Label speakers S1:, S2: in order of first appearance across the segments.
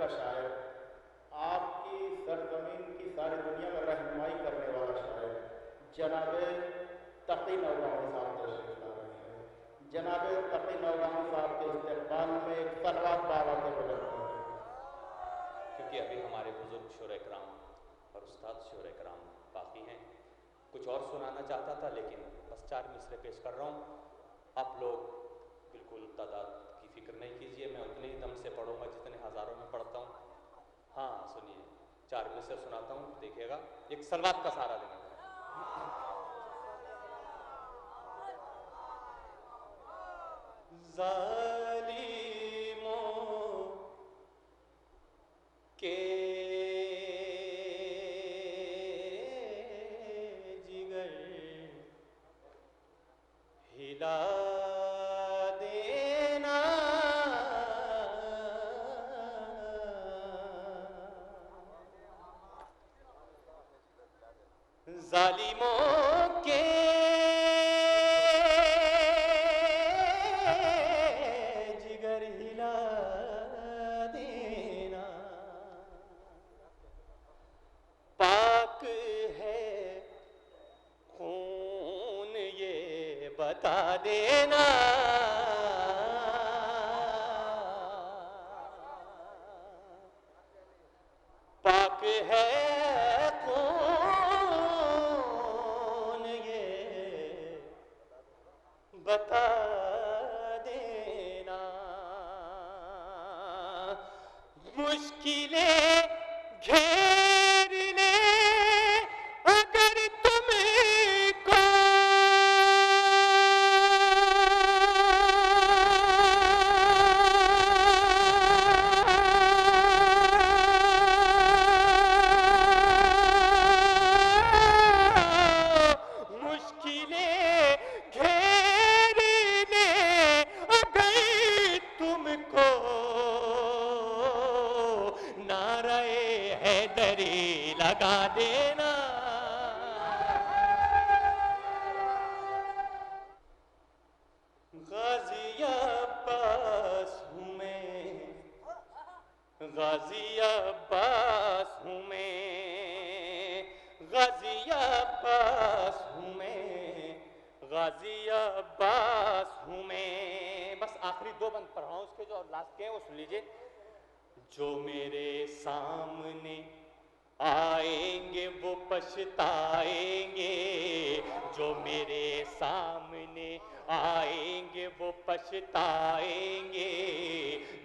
S1: کا شاعر، آپ کی سرزمین کی ساری دنیا میں رہنمائی کرنے والا شاعر جناب تقی نورانی صاحب تشریف لا رہے ہیں. جناب تقی نورانی صاحب کے استقبال میں ایک صلوات بابا کے بلند کریں.
S2: کیونکہ ابھی ہمارے بزرگ شعراء کرام اور استاد شعراء کرام باقی ہیں. کچھ اور سنانا چاہتا تھا لیکن بس 4 مصرے پیش کر رہا ہوں. آپ لوگ بالکل تعداد کی فکر نہیں کیجیے، میں اتنے ہی دم سے پڑھوں گا جتنے ہزاروں میں پڑھتا ہوں. ہاں سنیے، 4 مصرے سناتا ہوں، دیکھیے گا. ایک صلوات کا سہارا دینا. ظالموں کے جگر ہلا دینا، ظالموں کے جگر ہلا دینا، پاک ہے خون یہ بتا دینا، پاک ہے خون یہ بتا دینا، مشکلیں گھیر لے اگر تم کو، مشکلیں گھیر لے اگر تم کو، نعرہ حیدری لگا دینا، غازی عباس ہوں میں، غازی عباس ہوں میں، غازی عباس ہوں میں، غازی عباس ہوں میں. بس آخری 2 بند پڑھ رہا ہوں، اس کے جو لاسٹ کے ہیں وہ سن لیجئے. جو میرے سامنے آئیں گے وہ پچھتائیں گے، جو میرے سامنے آئیں گے وہ پچھتائیں گے،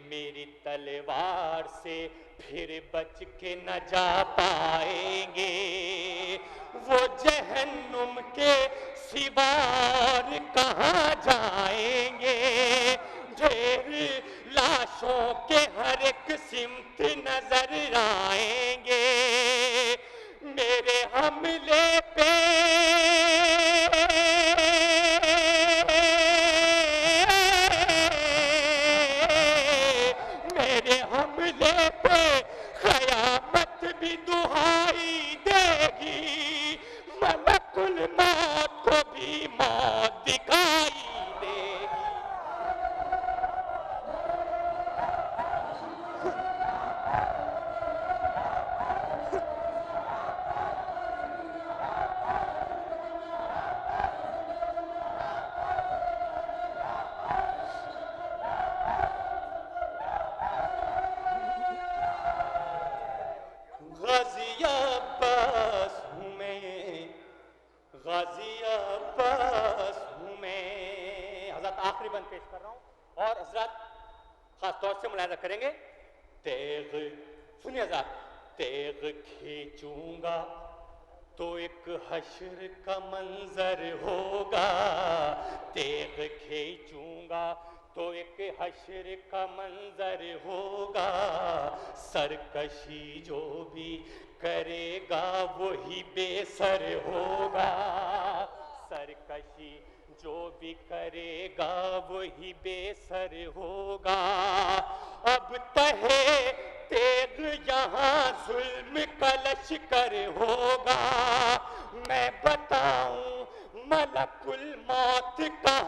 S2: میری تلوار سے پھر بچ کے نہ جا پائیں گے، وہ جہنم کے سوا اور کہاں جائیں گے، ڈھیر لاشوں کے ہر ایک سمت نظر آئیں گے، میرے حملے پہ میرے حملے پہ قیامت بھی دہائی دے گی، ملک الموت کو بھی موت دکھائی دے گی. غازی عباس ہوں میں، غازی عباس ہوں میں. حضرت آخری بند پیش کر رہا ہوں اور حضرت خاص طور سے ملاحظہ کریں گے. تیغ سنیے حضرت، تیغ کھینچوں گا تو ایک حشر کا منظر ہوگا، تیغ کھینچوں گا تو ایک حشر کا منظر ہوگا، سرکشی جو بھی کرے گا وہی بے سر ہوگا، سرکشی جو بھی کرے گا وہی بے سر ہوگا. اب تہے تیغ یہاں ظلم کا لشکر ہوگا، میں بتاؤں ملک الموت کہاں